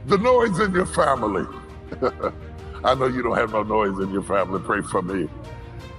The noise in your family. I know you don't have no noise in your family. Pray for me.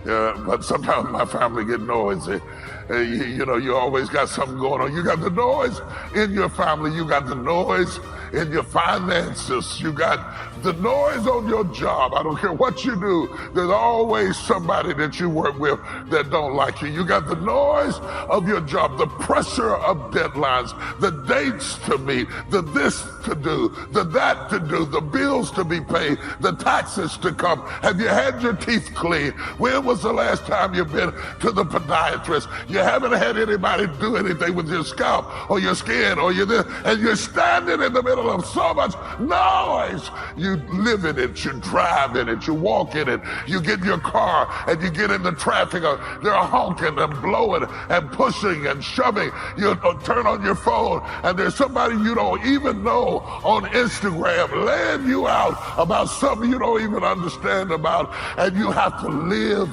But sometimes my family get noisy. You know, you always got something going on. You got the noise in your family. You got the noise in your finances. You got the noise on your job. I don't care what you do. There's always somebody that you work with that don't like you. You got the noise of your job, the pressure of deadlines, the dates to meet, the this to do, the that to do, the bills to be paid, the taxes to come. Have you had your teeth cleaned? When was the last time you've been to the podiatrist? You haven't had anybody do anything with your scalp or your skin or your this, and you're standing in the middle of so much noise. You live in it, you drive in it, you walk in it, you get in your car and you get in the traffic, they're honking and blowing and pushing and shoving. You turn on your phone and there's somebody you don't even know on Instagram laying you out about something you don't even understand about, and you have to live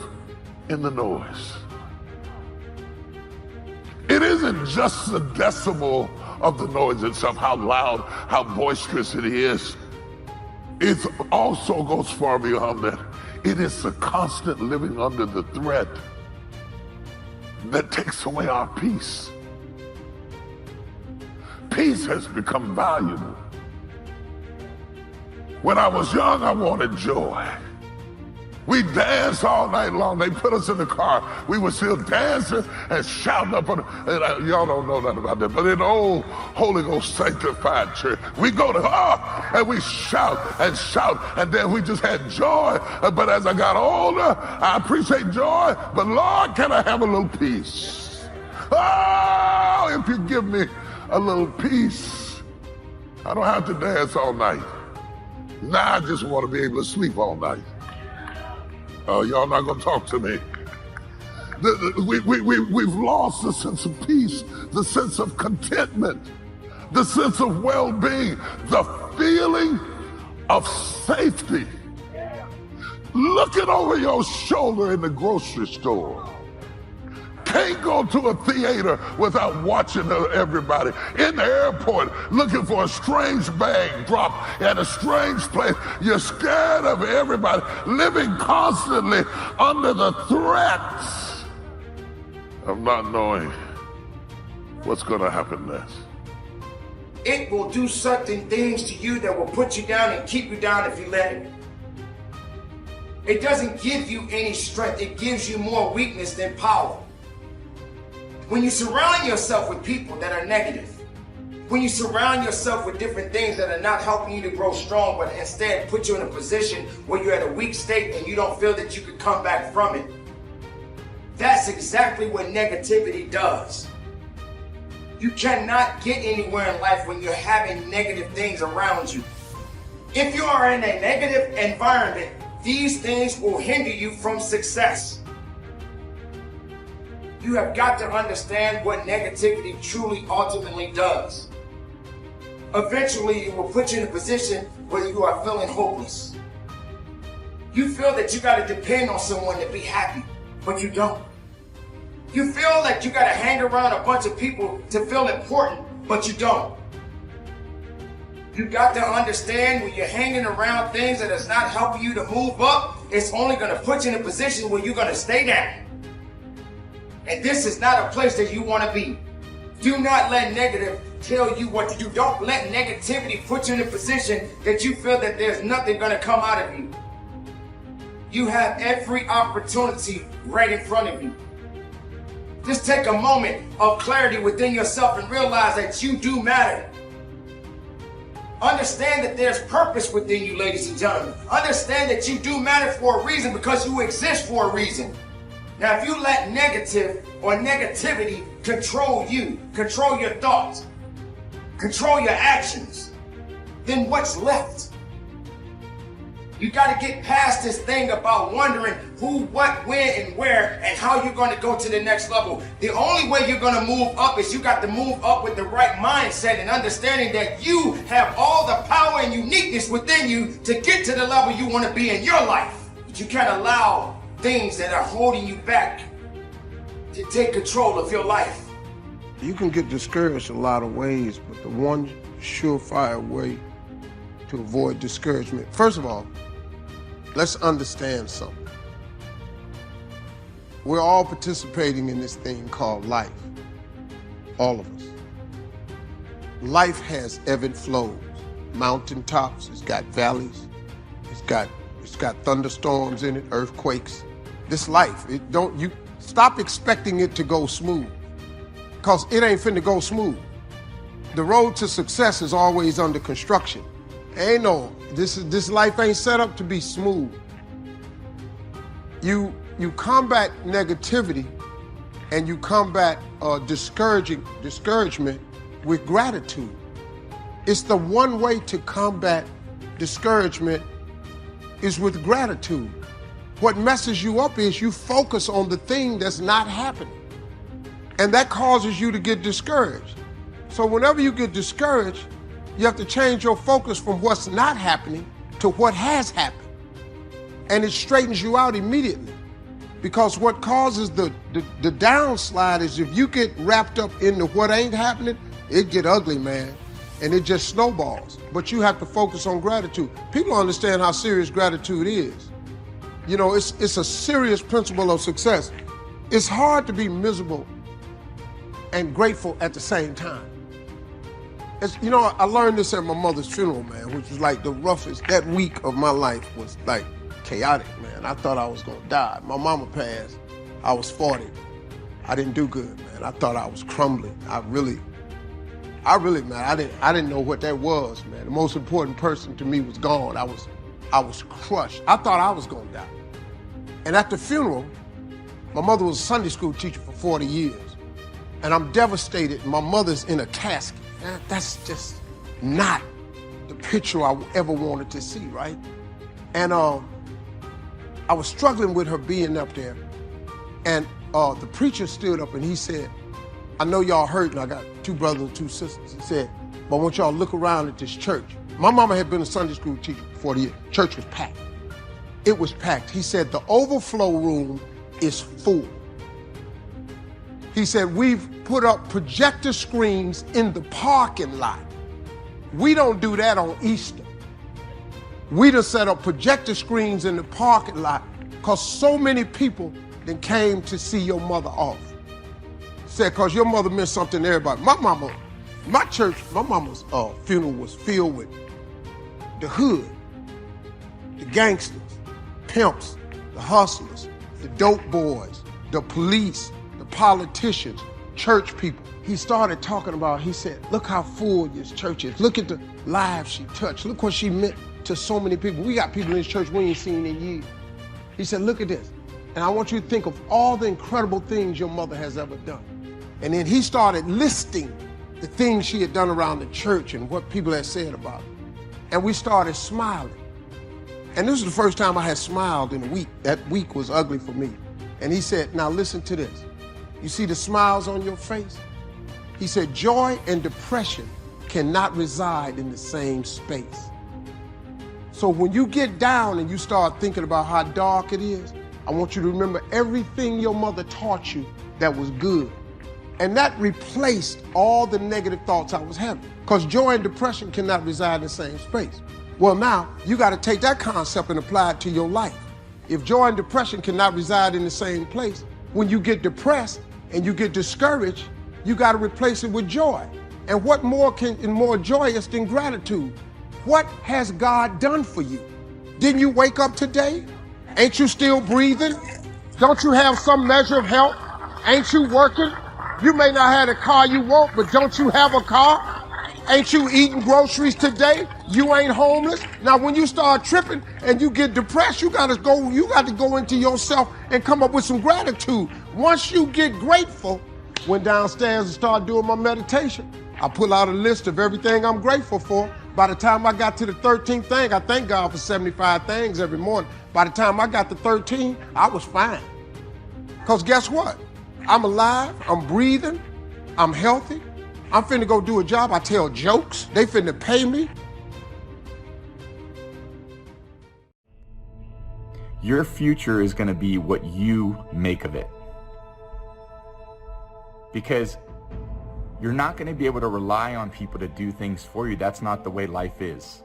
in the noise. It isn't just the decibel of the noise itself, how loud, how boisterous it is. It also goes far beyond that. It is the constant living under the threat that takes away our peace. Peace has become valuable. When I was young, I wanted joy. We danced all night long. They put us in the car. We were still dancing and shouting up on y'all don't know nothing about that, but in the old Holy Ghost sanctified church, we go to and we shout, and then we just had joy. But as I got older, I appreciate joy, but Lord, can I have a little peace? Oh, if you give me a little peace, I don't have to dance all night. Now I just want to be able to sleep all night. Y'all not gonna talk to me. We've lost the sense of peace, the sense of contentment, the sense of well-being, the feeling of safety. Looking over your shoulder in the grocery store. Can't go to a theater without watching everybody. In the airport, looking for a strange bag drop at a strange place. You're scared of everybody, living constantly under the threats of not knowing what's going to happen next. It will do certain things to you that will put you down and keep you down if you let it. It doesn't give you any strength. It gives you more weakness than power. When you surround yourself with people that are negative, when you surround yourself with different things that are not helping you to grow strong, but instead put you in a position where you're at a weak state and you don't feel that you could come back from it, that's exactly what negativity does. You cannot get anywhere in life when you're having negative things around you. If you are in a negative environment, these things will hinder you from success. You have got to understand what negativity truly ultimately does. Eventually, it will put you in a position where you are feeling hopeless. You feel that you got to depend on someone to be happy, but you don't. You feel like you got to hang around a bunch of people to feel important, but you don't. You got to understand when you're hanging around things that is not helping you to move up, it's only going to put you in a position where you're going to stay down. And this is not a place that you want to be. Do not let negative tell you what to do. Don't let negativity put you in a position that you feel that there's nothing going to come out of you. You have every opportunity right in front of you. Just take a moment of clarity within yourself and realize that you do matter. Understand that there's purpose within you, ladies and gentlemen. Understand that you do matter for a reason because you exist for a reason. Now, if you let negative or negativity control you, control your thoughts, control your actions, then what's left? You got to get past this thing about wondering who, what, when, and where, and how you're going to go to the next level. The only way you're going to move up is you got to move up with the right mindset and understanding that you have all the power and uniqueness within you to get to the level you want to be in your life. But you can't allow things that are holding you back to take control of your life. You can get discouraged a lot of ways, but the one surefire way to avoid discouragement. First of all, let's understand something. We're all participating in this thing called life, all of us. Life has ebb and flows, mountaintops, it's got valleys, it's got thunderstorms in it, earthquakes. This life, you stop expecting it to go smooth, because it ain't finna go smooth. The road to success is always under construction. This life ain't set up to be smooth. You combat negativity and you combat discouragement with gratitude. It's the one way to combat discouragement is with gratitude. What messes you up is you focus on the thing that's not happening, and that causes you to get discouraged. So whenever you get discouraged, you have to change your focus from what's not happening to what has happened. And it straightens you out immediately. Because what causes the downslide is if you get wrapped up into what ain't happening, it get ugly, man. And it just snowballs. But you have to focus on gratitude. People understand how serious gratitude is. You know, it's a serious principle of success. It's hard to be miserable and grateful at the same time. You know, I learned this at my mother's funeral, man, which was like the roughest. That week of my life was like chaotic, man. I thought I was gonna die. My mama passed. I was 40. I didn't do good, man. I thought I was crumbling. I really, man, I didn't know what that was, man. The most important person to me was gone. I was crushed. I thought I was gonna die. And at the funeral, my mother was a Sunday school teacher for 40 years. And I'm devastated. My mother's in a casket. That's just not the picture I ever wanted to see, right? And I was struggling with her being up there. And the preacher stood up and he said, I know y'all hurt, and I got 2 brothers and 2 sisters. He said, but I want y'all to look around at this church. My mama had been a Sunday school teacher for 40 years. Church was packed. It was packed. He said, the overflow room is full. He said, we've put up projector screens in the parking lot. We don't do that on Easter. We just set up projector screens in the parking lot because so many people then came to see your mother off. Said, because your mother meant something to everybody. My mama's funeral was filled with the hood, the gangsters, pimps, the hustlers, the dope boys, the police, the politicians, church people. He started talking about, he said, look how full this church is. Look at the lives she touched. Look what she meant to so many people. We got people in this church we ain't seen in years. He said, look at this. And I want you to think of all the incredible things your mother has ever done. And then he started listing the things she had done around the church and what people had said about her. And we started smiling. And this was the first time I had smiled in a week. That week was ugly for me. And he said, now listen to this. You see the smiles on your face? He said, joy and depression cannot reside in the same space. So when you get down and you start thinking about how dark it is, I want you to remember everything your mother taught you that was good. And that replaced all the negative thoughts I was having. Because joy and depression cannot reside in the same space. Well, now, you got to take that concept and apply it to your life. If joy and depression cannot reside in the same place, when you get depressed and you get discouraged, you got to replace it with joy. And what more joyous than gratitude? What has God done for you? Didn't you wake up today? Ain't you still breathing? Don't you have some measure of health? Ain't you working? You may not have the car you want, but don't you have a car? Ain't you eating groceries today? You ain't homeless. Now, when you start tripping and you get depressed, you got to go into yourself and come up with some gratitude. Once you get grateful, went downstairs and started doing my meditation. I pull out a list of everything I'm grateful for. By the time I got to the 13th thing, I thank God for 75 things every morning. By the time I got to 13, I was fine. Because guess what? I'm alive, I'm breathing, I'm healthy. I'm finna go do a job. I tell jokes. They finna pay me. Your future is gonna be what you make of it. Because you're not gonna be able to rely on people to do things for you. That's not the way life is.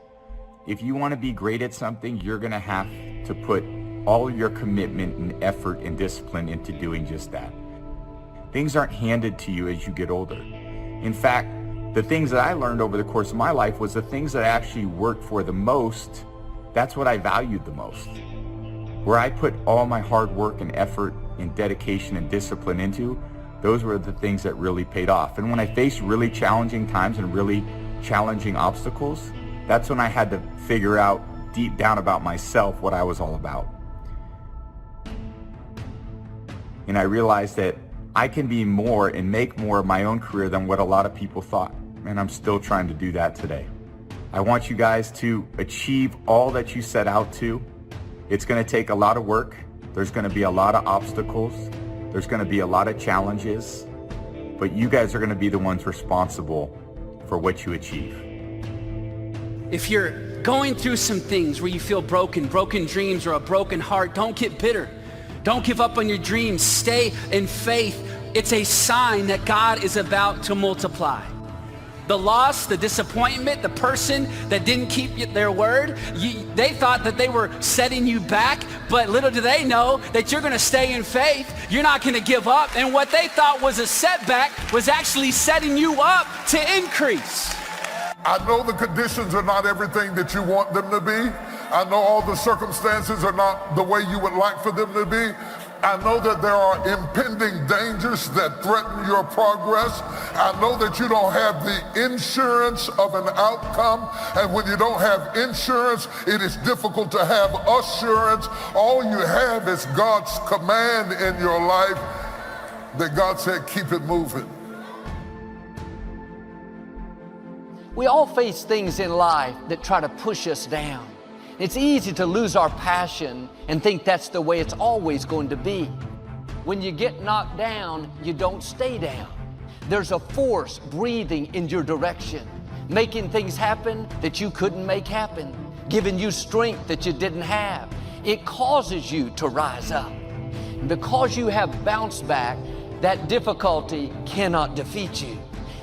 If you want to be great at something, you're going to have to put all your commitment and effort and discipline into doing just that. Things aren't handed to you as you get older. In fact, the things that I learned over the course of my life was the things that I actually worked for the most, that's what I valued the most. Where I put all my hard work and effort and dedication and discipline into, those were the things that really paid off. And when I faced really challenging times and really challenging obstacles, that's when I had to figure out deep down about myself what I was all about. And I realized that I can be more and make more of my own career than what a lot of people thought. And I'm still trying to do that today. I want you guys to achieve all that you set out to. It's going to take a lot of work. There's going to be a lot of obstacles. There's going to be a lot of challenges. But you guys are going to be the ones responsible for what you achieve. If you're going through some things where you feel broken dreams or a broken heart, don't get bitter. Don't give up on your dreams. Stay in faith. It's a sign that God is about to multiply. The loss, the disappointment, the person that didn't keep their word, they thought that they were setting you back, but little do they know that you're going to stay in faith. You're not going to give up. And what they thought was a setback was actually setting you up to increase. I know the conditions are not everything that you want them to be. I know all the circumstances are not the way you would like for them to be. I know that there are impending dangers that threaten your progress. I know that you don't have the insurance of an outcome. And when you don't have insurance, it is difficult to have assurance. All you have is God's command in your life that God said, keep it moving. We all face things in life that try to push us down. It's easy to lose our passion and think that's the way it's always going to be. When you get knocked down, you don't stay down. There's a force breathing in your direction, making things happen that you couldn't make happen, giving you strength that you didn't have. It causes you to rise up. And because you have bounced back, that difficulty cannot defeat you.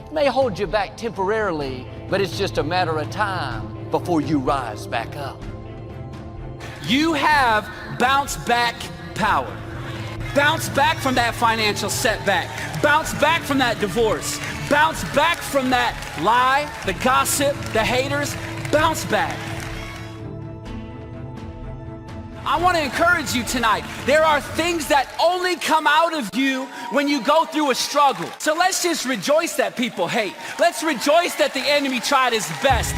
It may hold you back temporarily, but it's just a matter of time before you rise back up. You have bounce back power. Bounce back from that financial setback. Bounce back from that divorce. Bounce back from that lie, the gossip, the haters. Bounce back. I want to encourage you tonight. There are things that only come out of you when you go through a struggle. So let's just rejoice that people hate. Let's rejoice that the enemy tried his best.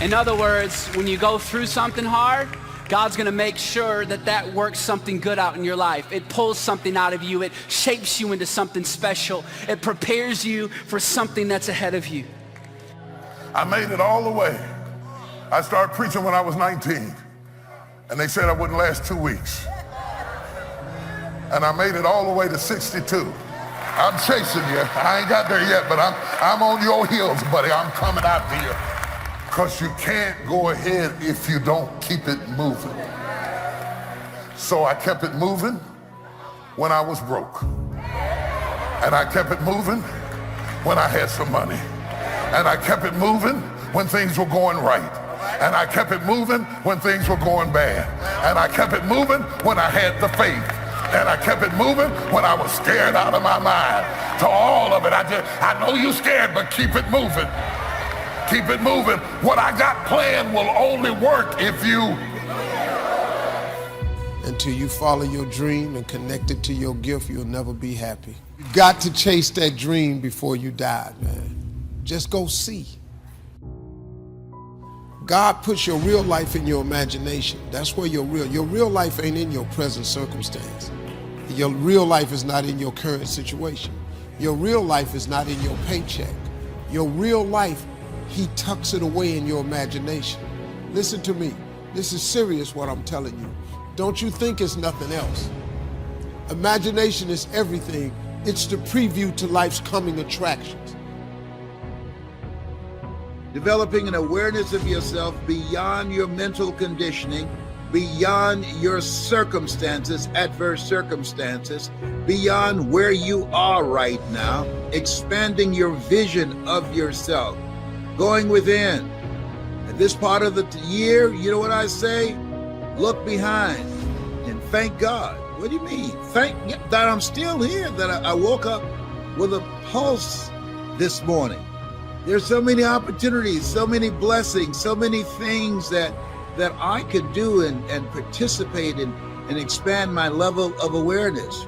In other words, when you go through something hard, God's gonna make sure that that works something good out in your life. It pulls something out of you. It shapes you into something special. It prepares you for something that's ahead of you. I made it all the way. I started preaching when I was 19, and they said I wouldn't last 2 weeks. And I made it all the way to 62. I'm chasing you. I ain't got there yet, but I'm on your heels, buddy. I'm coming after you. Because you can't go ahead if you don't keep it moving. So I kept it moving when I was broke. And I kept it moving when I had some money. And I kept it moving when things were going right. And I kept it moving when things were going bad. And I kept it moving when I had the faith. And I kept it moving when I was scared out of my mind. To all of it, I know you're scared, but keep it moving. Keep it moving. What I got planned will only work if you. Until you follow your dream and connect it to your gift, you'll never be happy. You got to chase that dream before you die, man. Just go see. God puts your real life in your imagination. That's where your real life ain't in your present circumstance. Your real life is not in your current situation. Your real life is not in your paycheck. Your real life, He tucks it away in your imagination. Listen to me. This is serious what I'm telling you. Don't you think it's nothing else. Imagination is everything. It's the preview to life's coming attractions. Developing an awareness of yourself beyond your mental conditioning, beyond your circumstances, adverse circumstances, beyond where you are right now, expanding your vision of yourself, going within and this part of the year, you know what I say? Look behind and thank God. What do you mean? Thank that I'm still here, that I woke up with a pulse this morning. There's so many opportunities, so many blessings, so many things that I could do and participate in and expand my level of awareness.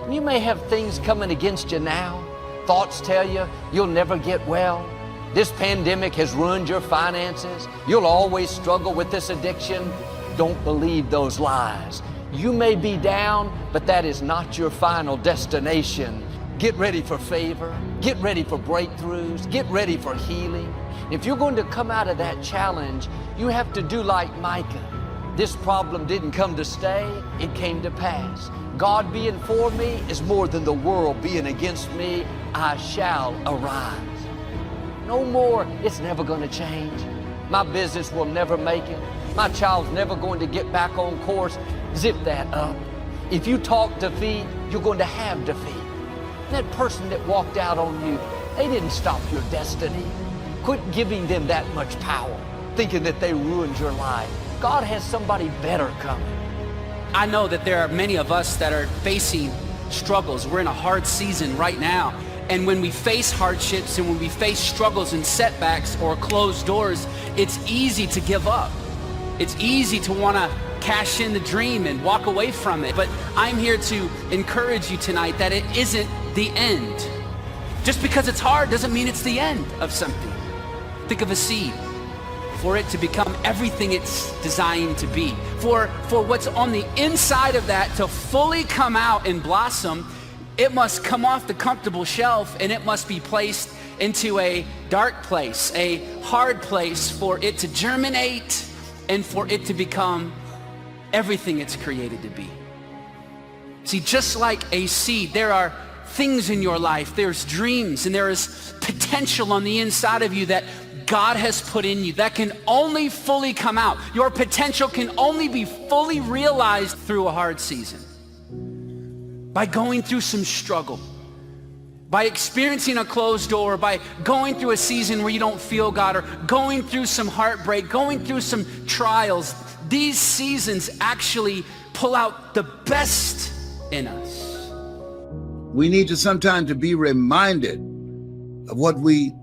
You may have things coming against you now. Thoughts tell you you'll never get well. This pandemic has ruined your finances. You'll always struggle with this addiction. Don't believe those lies. You may be down, but that is not your final destination. Get ready for favor. Get ready for breakthroughs. Get ready for healing. If you're going to come out of that challenge, you have to do like Micah. This problem didn't come to stay, it came to pass. God being for me is more than the world being against me. I shall arise. No more, it's never going to change. My business will never make it. My child's never going to get back on course. Zip that up. If you talk defeat, you're going to have defeat. That person that walked out on you, they didn't stop your destiny. Quit giving them that much power, thinking that they ruined your life. God has somebody better coming. I know that there are many of us that are facing struggles. We're in a hard season right now. And when we face hardships and when we face struggles and setbacks or closed doors, it's easy to give up. It's easy to want to cash in the dream and walk away from it. But I'm here to encourage you tonight that it isn't the end. Just because it's hard doesn't mean it's the end of something. Think of a seed. For it to become everything it's designed to be. For what's on the inside of that to fully come out and blossom, it must come off the comfortable shelf and it must be placed into a dark place, a hard place for it to germinate and for it to become everything it's created to be. See, just like a seed, there are things in your life, there's dreams and there is potential on the inside of you that God has put in you that can only fully come out. Your potential can only be fully realized through a hard season. By going through some struggle, by experiencing a closed door, by going through a season where you don't feel God, or going through some heartbreak, going through some trials. These seasons actually pull out the best in us. We need to sometimes to be reminded of what we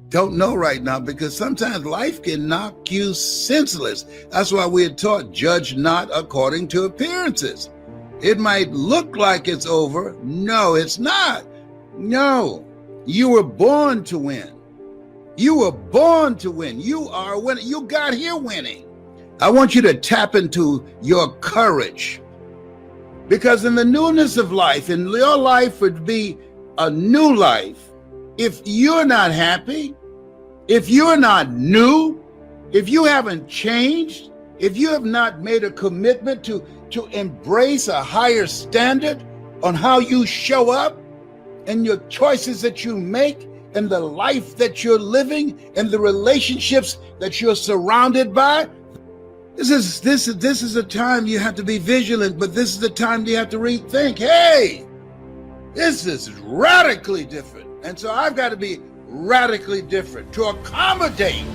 don't know right now, because sometimes life can knock you senseless. That's why we are taught, judge not according to appearances. It might look like it's over. No, it's not. No, you were born to win. You were born to win. You are winning. You got here winning. I want you to tap into your courage, because in the newness of life, and your life would be a new life, if you're not happy, if you're not new, if you haven't changed, if you have not made a commitment to embrace a higher standard on how you show up and your choices that you make and the life that you're living and the relationships that you're surrounded by, this is a time you have to be vigilant, but this is the time you have to rethink. Hey, this is radically different. And so I've got to be radically different to accommodate,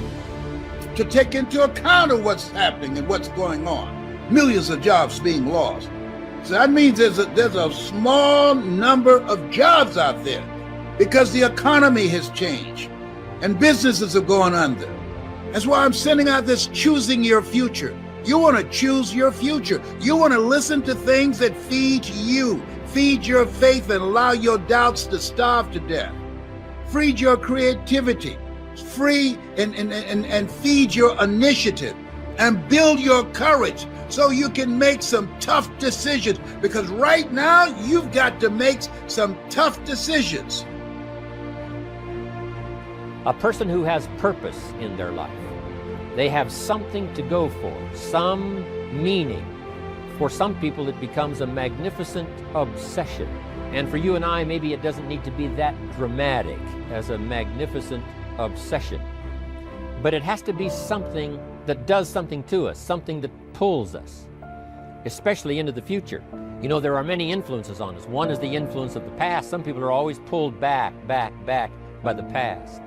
to take into account of what's happening and what's going on. Millions of jobs being lost. So that means there's a small number of jobs out there because the economy has changed and businesses are going under. That's why I'm sending out this choosing your future. You want to choose your future. You want to listen to things that feed you, feed your faith and allow your doubts to starve to death. Feed your creativity, free and feed your initiative and build your courage so you can make some tough decisions, because right now you've got to make some tough decisions. A person who has purpose in their life, they have something to go for, some meaning. For some people it becomes a magnificent obsession. And for you and I, maybe it doesn't need to be that dramatic as a magnificent obsession. But it has to be something that does something to us, something that pulls us, especially into the future. You know, there are many influences on us. One is the influence of the past. Some people are always pulled back by the past.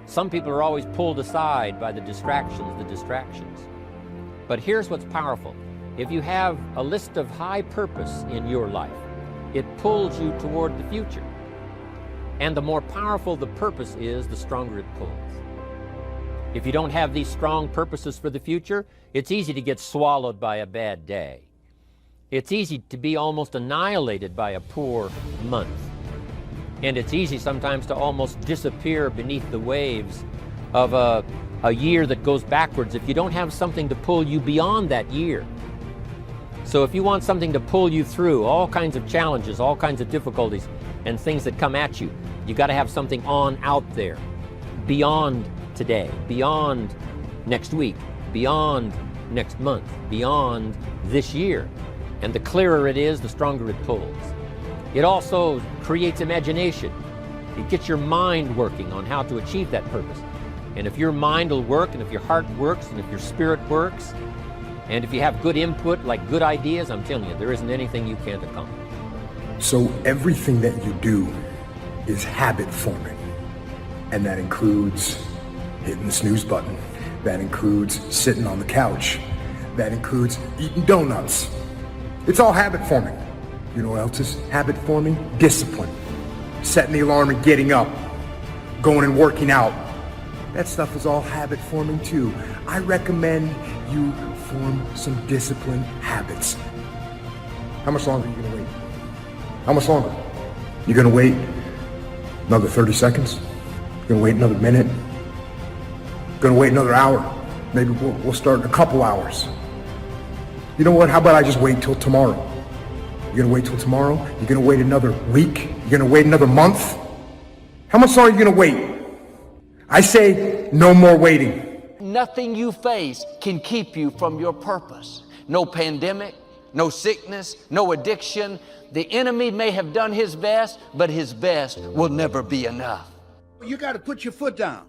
Some people are always pulled aside by the distractions. But here's what's powerful. If you have a list of high purpose in your life, it pulls you toward the future. And the more powerful the purpose is, the stronger it pulls. If you don't have these strong purposes for the future, it's easy to get swallowed by a bad day. It's easy to be almost annihilated by a poor month. And it's easy sometimes to almost disappear beneath the waves of a year that goes backwards if you don't have something to pull you beyond that year. So if you want something to pull you through all kinds of challenges, all kinds of difficulties, and things that come at you, you got to have something on out there, beyond today, beyond next week, beyond next month, beyond this year. And the clearer it is, the stronger it pulls. It also creates imagination. It gets your mind working on how to achieve that purpose. And if your mind will work, and if your heart works, and if your spirit works, and if you have good input, like good ideas, I'm telling you, there isn't anything you can't accomplish. So everything that you do is habit forming. And that includes hitting the snooze button. That includes sitting on the couch. That includes eating donuts. It's all habit forming. You know what else is habit forming? Discipline. Setting the alarm and getting up. Going and working out. That stuff is all habit forming too. I recommend you form some disciplined habits. How much longer are you gonna wait? How much longer? You gonna wait another 30 seconds? You gonna wait another minute? Gonna wait another hour? Maybe we'll start in a couple hours. You know what? How about I just wait till tomorrow? You're gonna wait till tomorrow? You're gonna wait another week? You're gonna wait another month? How much longer are you gonna wait? I say no more waiting. Nothing you face can keep you from your purpose. No pandemic, no sickness, no addiction. The enemy may have done his best, but his best will never be enough. You got to put your foot down.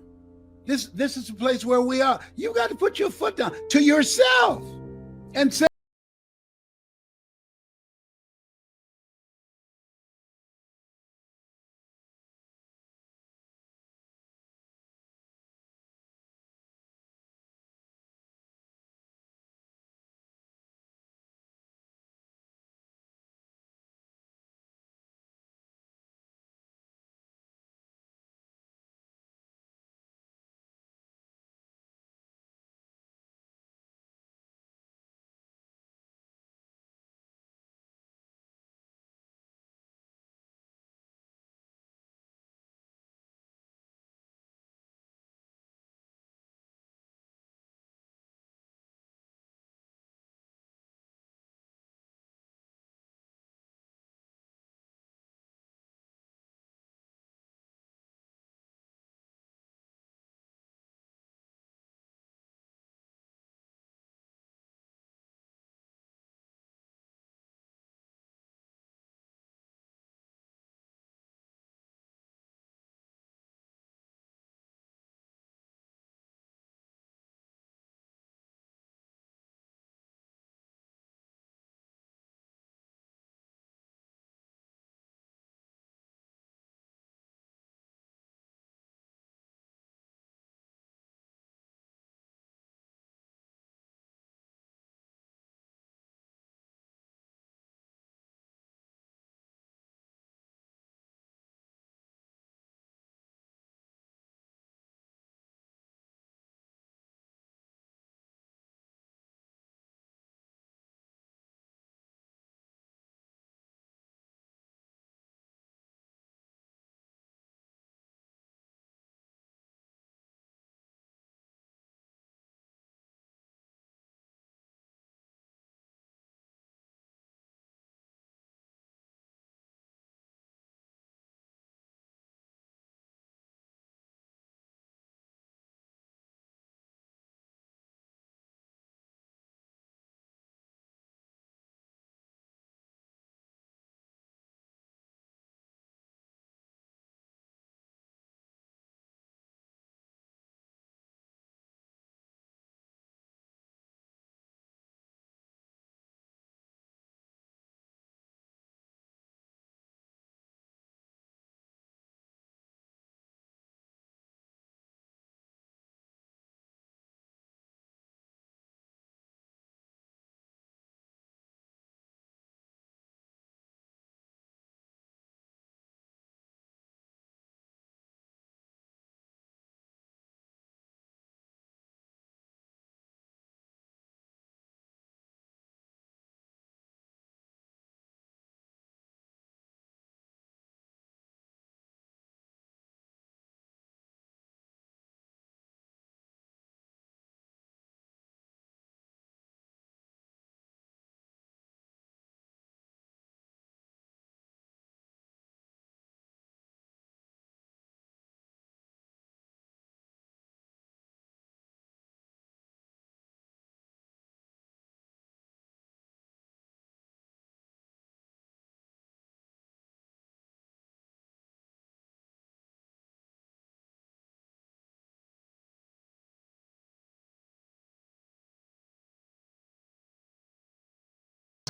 This is the place where we are. You got to put your foot down to yourself and say,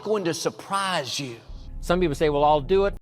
going to surprise you. Some people say, well, I'll do it.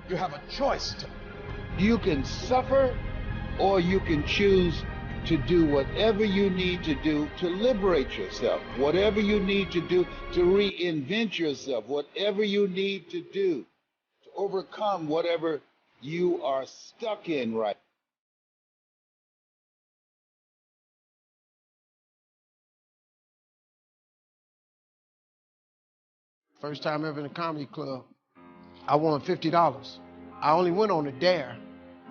You have a choice to. You can suffer, or you can choose to do whatever you need to do to liberate yourself, whatever you need to do to reinvent yourself, whatever you need to do to overcome whatever you are stuck in right. First time ever in a comedy club, I won $50. I only went on a dare.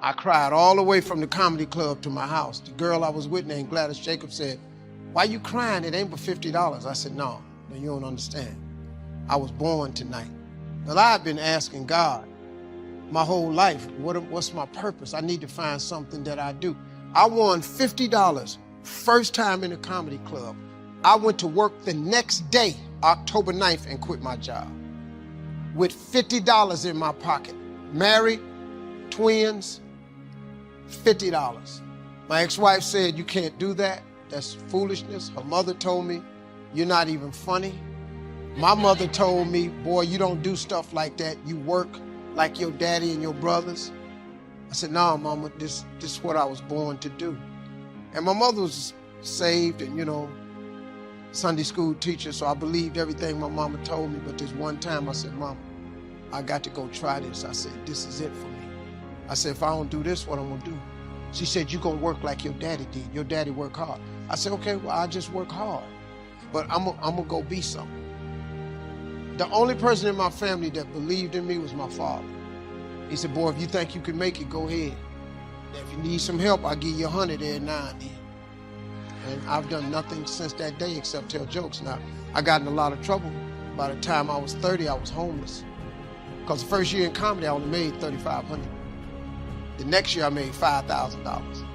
I cried all the way from the comedy club to my house. The girl I was with named Gladys Jacobs said, "Why you crying? It ain't but $50. I said, no, you don't understand. I was born tonight. But I've been asking God my whole life, what's my purpose? I need to find something that I do. I won $50, first time in a comedy club. I went to work the next day, October 9th, and quit my job with $50 in my pocket. Married, twins, $50. My ex-wife said, "You can't do that. That's foolishness." Her mother told me, "You're not even funny." My mother told me, "Boy, you don't do stuff like that. You work like your daddy and your brothers." I said, "No, Mama, this is what I was born to do." And my mother was saved and, Sunday school teacher, so I believed everything my mama told me. But this one time I said, "Mama, I got to go try this." I said, "This is it for me." I said, "If I don't do this, what I'm gonna do?" She said, "You're gonna work like your daddy did. Your daddy worked hard." I said, "Okay, well, I just work hard, but I'm gonna go be something." The only person in my family that believed in me was my father. He said, boy, if you think you can make it, go ahead. If you need some help, I'll give you 100 every now and then. And I've done nothing since that day except tell jokes. Now, I got in a lot of trouble. By the time I was 30, I was homeless. Because the first year in comedy, I only made $3,500. The next year, I made $5,000.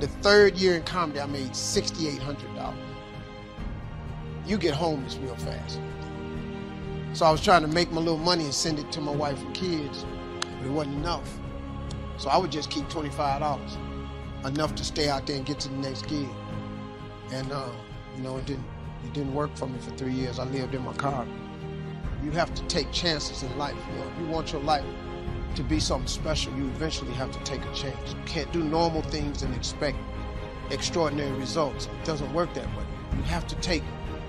The third year in comedy, I made $6,800. You get homeless real fast. So I was trying to make my little money and send it to my wife and kids, but it wasn't enough. So I would just keep $25, enough to stay out there and get to the next gig. And you know, it didn't work for me for 3 years. I lived in my car. You have to take chances in life. You know, if you want your life to be something special, you eventually have to take a chance. You can't do normal things and expect extraordinary results. It doesn't work that way. You have to take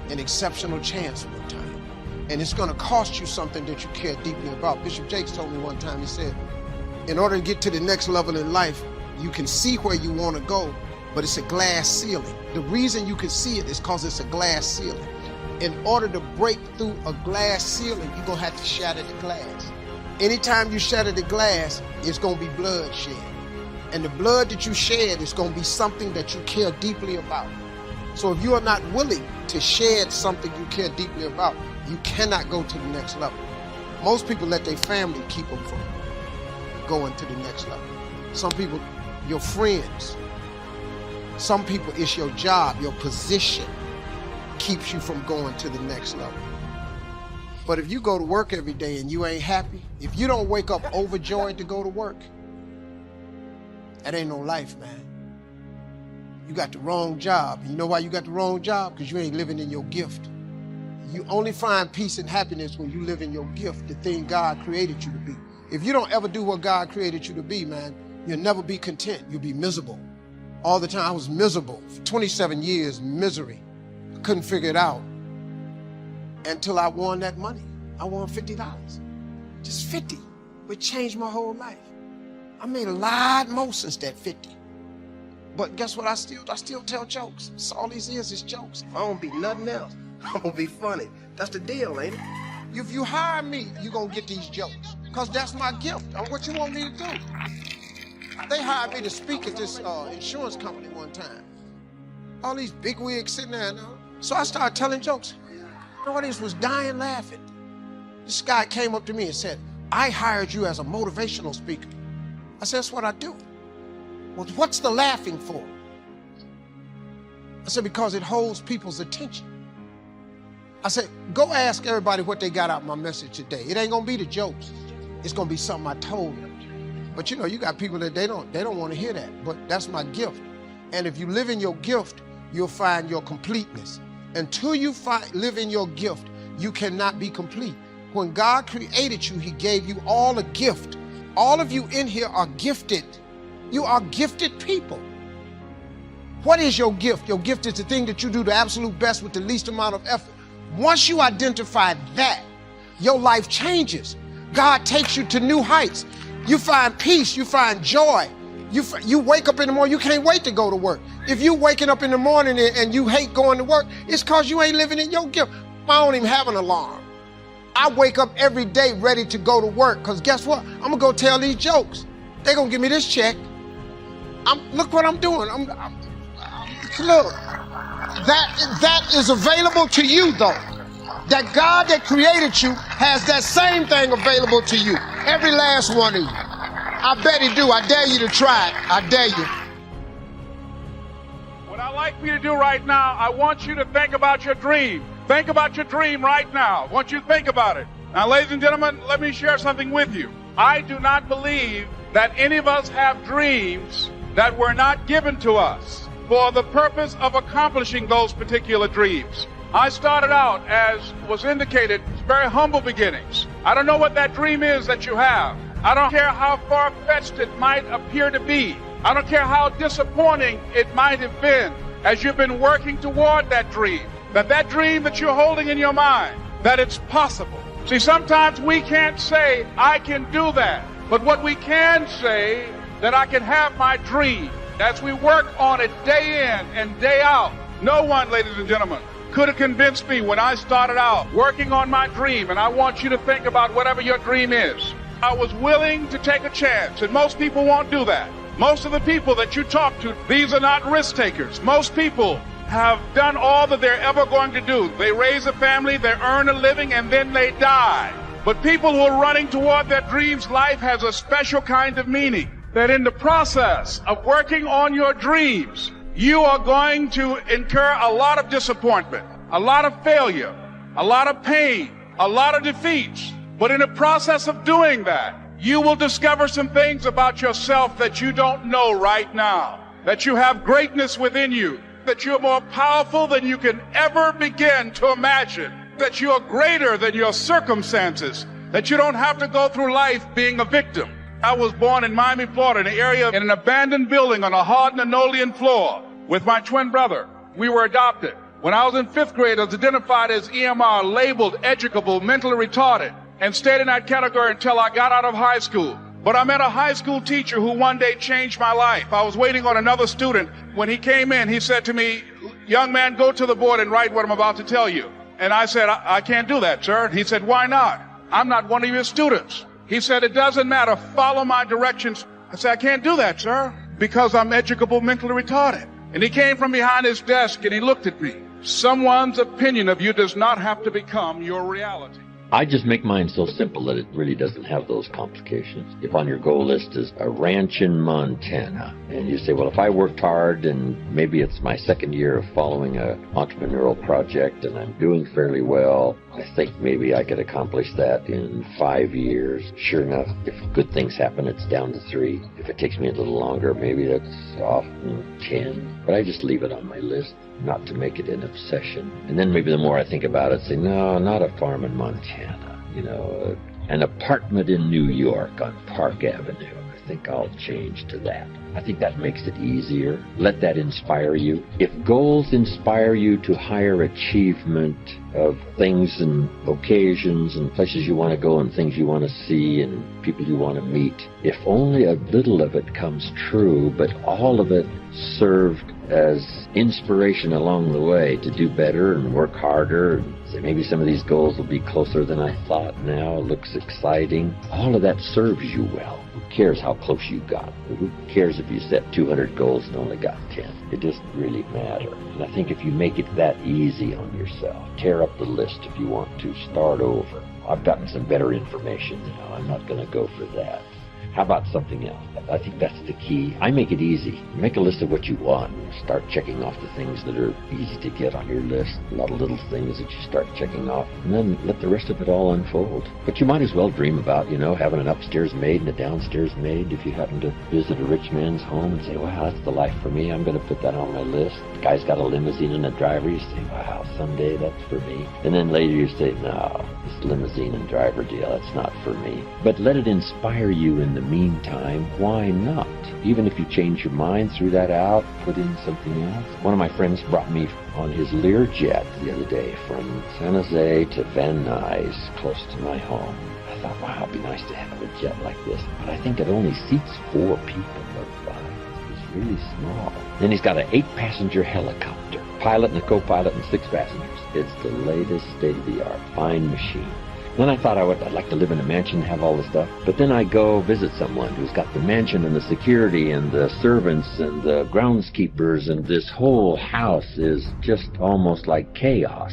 an exceptional chance one time. And it's gonna cost you something that you care deeply about. Bishop Jakes told me one time, he said, in order to get to the next level in life, you can see where you wanna go, but it's a glass ceiling. The reason you can see it is because it's a glass ceiling. In order to break through a glass ceiling, you're gonna have to shatter the glass. Anytime you shatter the glass, it's gonna be blood shed. And the blood that you shed is gonna be something that you care deeply about. So if you are not willing to shed something you care deeply about, you cannot go to the next level. Most people let their family keep them from going to the next level. Some people, your friends. Some people, it's your job, your position keeps you from going to the next level. But if you go to work every day and you ain't happy, if you don't wake up overjoyed to go to work, that ain't no life, man. You got the wrong job. You know why you got the wrong job? Because you ain't living in your gift. You only find peace and happiness when you live in your gift, the thing God created you to be. If you don't ever do what God created you to be, man, you'll never be content. You'll be miserable. All the time I was miserable. For 27 years, misery. I couldn't figure it out until I won that money. I won $50. Just 50. It changed my whole life. I made a lot more since that 50. But guess what? I still tell jokes. So all these is jokes. If I don't be nothing else, I'm gonna be funny. That's the deal, ain't it? If you hire me, you're gonna get these jokes. Because that's my gift. What you want me to do? They hired me to speak at this insurance company one time. All these big wigs sitting there now. So I started telling jokes. The audience was dying laughing. This guy came up to me and said, I hired you as a motivational speaker. I said, that's what I do. Well, what's the laughing for? I said, because it holds people's attention. I said, go ask everybody what they got out of my message today. It ain't gonna be the jokes. It's gonna be something I told them. But you know, you got people that they don't want to hear that, but that's my gift. And if you live in your gift, you'll find your completeness. Until you live in your gift, you cannot be complete. When God created you, he gave you all a gift. All of you in here are gifted. You are gifted people. What is your gift? Your gift is the thing that you do the absolute best with the least amount of effort. Once you identify that, your life changes. God takes you to new heights. You find peace, you find joy. You wake up in the morning, you can't wait to go to work. If you waking up in the morning and you hate going to work, it's because you ain't living in your gift. I don't even have an alarm. I wake up every day ready to go to work because guess what? I'm gonna go tell these jokes. They're gonna give me this check. Look what I'm doing. Look, that is available to you though. That God that created you has that same thing available to you. Every last one of you. I bet he do. I dare you to try it. I dare you. What I'd like for you to do right now, I want you to think about your dream. Think about your dream right now. I want you to think about it. Now, ladies and gentlemen, let me share something with you. I do not believe that any of us have dreams that were not given to us for the purpose of accomplishing those particular dreams. I started out, as was indicated, very humble beginnings. I don't know what that dream is that you have. I don't care how far-fetched it might appear to be. I don't care how disappointing it might have been as you've been working toward that dream. That dream that you're holding in your mind, that it's possible. See, sometimes we can't say, I can do that. But what we can say, that I can have my dream. As we work on it day in and day out, no one, ladies and gentlemen, could have convinced me when I started out working on my dream, and I want you to think about whatever your dream is. I was willing to take a chance, and most people won't do that. Most of the people that you talk to, these are not risk takers. Most people have done all that they're ever going to do. They raise a family, they earn a living, and then they die. But people who are running toward their dreams, life has a special kind of meaning. That in the process of working on your dreams, you are going to incur a lot of disappointment, a lot of failure, a lot of pain, a lot of defeats. But in the process of doing that, you will discover some things about yourself that you don't know right now. That you have greatness within you, that you're more powerful than you can ever begin to imagine, that you are greater than your circumstances, that you don't have to go through life being a victim. I was born in Miami, Florida, in an area in an abandoned building on a hard linoleum floor with my twin brother. We were adopted. When I was in 5th grade, I was identified as EMR, labeled educable, mentally retarded, and stayed in that category until I got out of high school. But I met a high school teacher who one day changed my life. I was waiting on another student. When he came in, he said to me, "Young man, go to the board and write what I'm about to tell you." And I said, I can't do that, sir. He said, "Why not?" "I'm not one of your students." He said, "It doesn't matter. Follow my directions." I said, "I can't do that, sir, because I'm educable, mentally retarded." And he came from behind his desk and he looked at me. Someone's opinion of you does not have to become your reality. I just make mine so simple that it really doesn't have those complications. If on your goal list is a ranch in Montana, and you say, well, if I worked hard and maybe it's my 2nd year of following an entrepreneurial project and I'm doing fairly well, I think maybe I could accomplish that in 5 years. Sure enough, if good things happen, it's down to 3. If it takes me a little longer, maybe that's off in 10. But I just leave it on my list, not to make it an obsession. And then maybe the more I think about it, say, no, not a farm in Montana. You know, an apartment in New York on Park Avenue. I think I'll change to that. I think that makes it easier. Let that inspire you. If goals inspire you to higher achievement of things and occasions and places you want to go and things you want to see and people you want to meet, if only a little of it comes true, but all of it served as inspiration along the way to do better and work harder, and say maybe some of these goals will be closer than I thought now, it looks exciting. All of that serves you well. Who cares how close you got? Who cares if you set 200 goals and only got 10? It doesn't really matter. And I think if you make it that easy on yourself, tear up the list if you want to, start over. I've gotten some better information now. I'm not going to go for that. How about something else? I think that's the key. I make it easy. Make a list of what you want. Start checking off the things that are easy to get on your list. A lot of little things that you start checking off. And then let the rest of it all unfold. But you might as well dream about, you know, having an upstairs maid and a downstairs maid. If you happen to visit a rich man's home and say, wow, that's the life for me, I'm going to put that on my list. The guy's got a limousine and a driver. You say, wow, someday that's for me. And then later you say, no, this limousine and driver deal, that's not for me. But let it inspire you in the meantime. Why not? Even if you change your mind, threw that out, put in something else. One of my friends brought me on his Learjet the other day from San Jose to Van Nuys, close to my home. I thought, wow, it'd be nice to have a jet like this. But I think it only seats 4 people or 5. It's really small. Then he's got an 8-passenger helicopter, pilot and a co-pilot and 6 passengers. It's the latest state-of-the-art, fine machine. Then I thought I'd like to live in a mansion and have all the stuff. But then I go visit someone who's got the mansion and the security and the servants and the groundskeepers, and this whole house is just almost like chaos.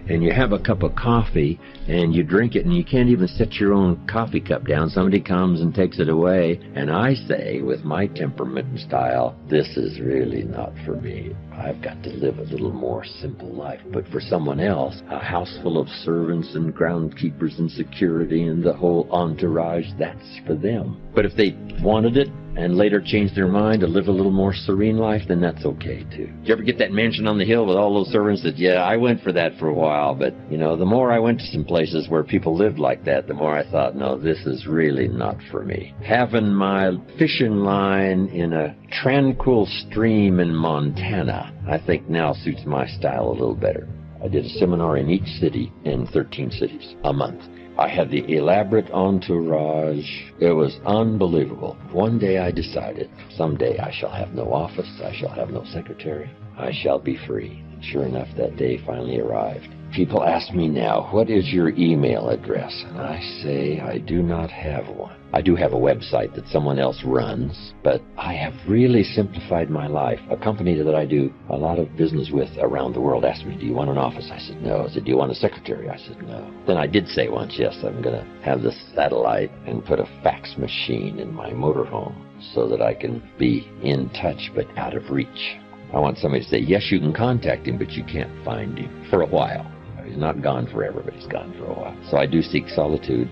And you have a cup of coffee and you drink it and you can't even set your own coffee cup down. Somebody comes and takes it away. And I say, with my temperament and style, this is really not for me. I've got to live a little more simple life. But for someone else, a house full of servants and groundskeepers and security and the whole entourage, that's for them. But if they wanted it and later changed their mind to live a little more serene life, then that's okay too. Did you ever get that mansion on the hill with all those servants that, yeah, I went for that for a while, but, you know, the more I went to some places where people lived like that, the more I thought, no, this is really not for me. Having my fishing line in a tranquil stream in Montana, I think now suits my style a little better. I did a seminar in each city, in 13 cities, a month. I had the elaborate entourage. It was unbelievable. One day I decided, someday I shall have no office, I shall have no secretary, I shall be free. Sure enough, that day finally arrived. People ask me now, what is your email address? And I say, I do not have one. I do have a website that someone else runs, but I have really simplified my life. A company that I do a lot of business with around the world asked me, do you want an office? I said, no. I said, do you want a secretary? I said, no. Then I did say once, yes, I'm going to have this satellite and put a fax machine in my motorhome so that I can be in touch but out of reach. I want somebody to say, yes, you can contact him, but you can't find him for a while. He's not gone forever, but he's gone for a while. So I do seek solitude,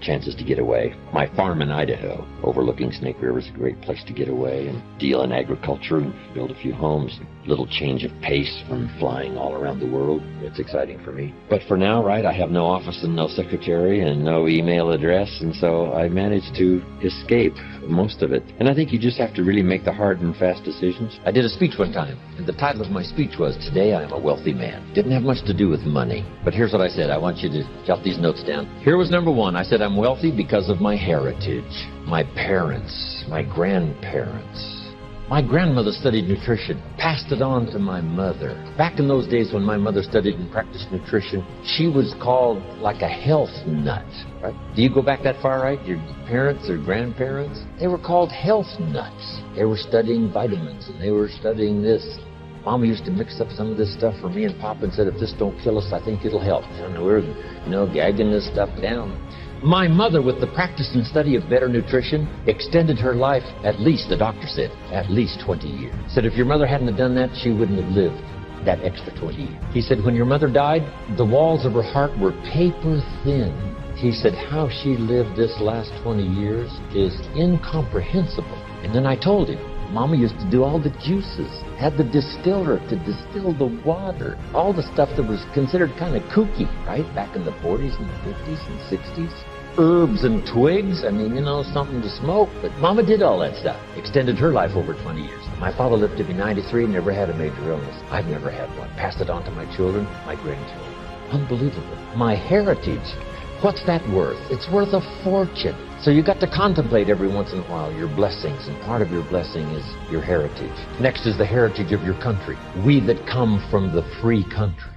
chances to get away. My farm in Idaho, overlooking Snake River, is a great place to get away and deal in agriculture and build a few homes. A little change of pace from flying all around the world. It's exciting for me. But for now, right, I have no office and no secretary and no email address, and so I managed to escape most of it. And I think you just have to really make the hard and fast decisions. I did a speech one time, and the title of my speech was, Today I Am a Wealthy Man. Didn't have much to do with money. But here's what I said. I want you to jot these notes down. Here was number one. I said, I'm wealthy because of my heritage, my parents, my grandparents. My grandmother studied nutrition, passed it on to my mother. Back in those days when my mother studied and practiced nutrition, she was called like a health nut, right? Do you go back that far, right? Your parents or grandparents? They were called health nuts. They were studying vitamins and they were studying this. Mama used to mix up some of this stuff for me and Papa and said, if this don't kill us, I think it'll help. And we're, gagging this stuff down. My mother, with the practice and study of better nutrition, extended her life at least, the doctor said, at least 20 years. Said if your mother hadn't have done that, she wouldn't have lived that extra 20 years. He said when your mother died, the walls of her heart were paper thin. He said how she lived this last 20 years is incomprehensible. And then I told him, Mama used to do all the juices, had the distiller to distill the water, all the stuff that was considered kind of kooky, right? Back in the 40s and 50s and 60s. Herbs and twigs, something to smoke. But Mama did all that stuff, extended her life over 20 years. My father lived to be 93, never had a major illness. I've never had one. Passed it on to my children, my grandchildren. Unbelievable. My heritage, what's that worth? It's worth a fortune. So you got to contemplate every once in a while your blessings, and part of your blessing is your heritage. Next is the heritage of your country. We that come from the free country,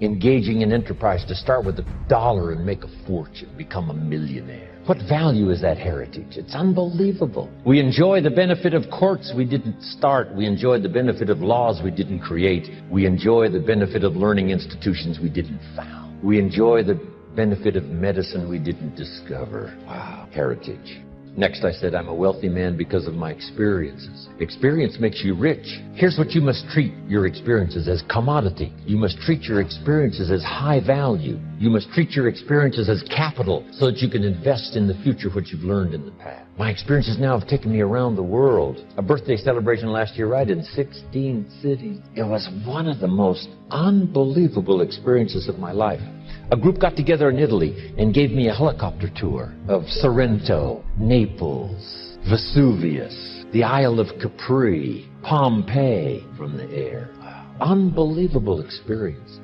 engaging in enterprise to start with $1 and make a fortune, become a millionaire. What value is that heritage? It's unbelievable. We enjoy the benefit of courts we didn't start. We enjoy the benefit of laws we didn't create. We enjoy the benefit of learning institutions we didn't found. We enjoy the benefit of medicine we didn't discover. Wow, heritage. Next I said, I'm a wealthy man because of my experiences. Experience makes you rich. Here's what you must treat your experiences as: commodity. You must treat your experiences as high value. You must treat your experiences as capital so that you can invest in the future what you've learned in the past. My experiences now have taken me around the world. A birthday celebration last year, right, in 16 cities. It was one of the most unbelievable experiences of my life. A group got together in Italy and gave me a helicopter tour of Sorrento, Naples, Vesuvius, the Isle of Capri, Pompeii from the air. Unbelievable experience.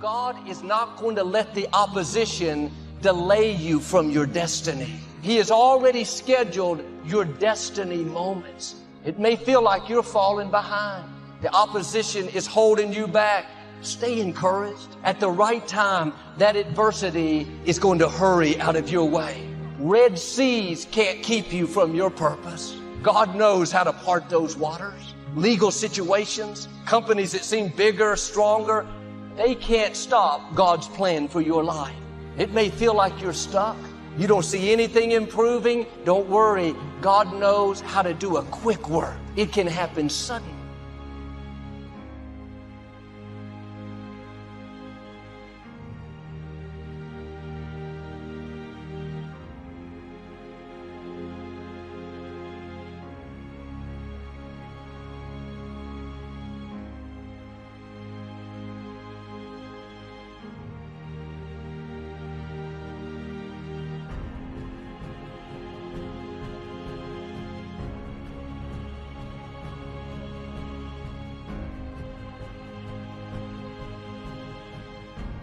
God is not going to let the opposition delay you from your destiny. He has already scheduled your destiny moments. It may feel like you're falling behind. The opposition is holding you back. Stay encouraged. At the right time, that adversity is going to hurry out of your way. Red seas can't keep you from your purpose. God knows how to part those waters. Legal situations, companies that seem bigger, stronger, they can't stop God's plan for your life. It may feel like you're stuck. You don't see anything improving. Don't worry. God knows how to do a quick work. It can happen suddenly.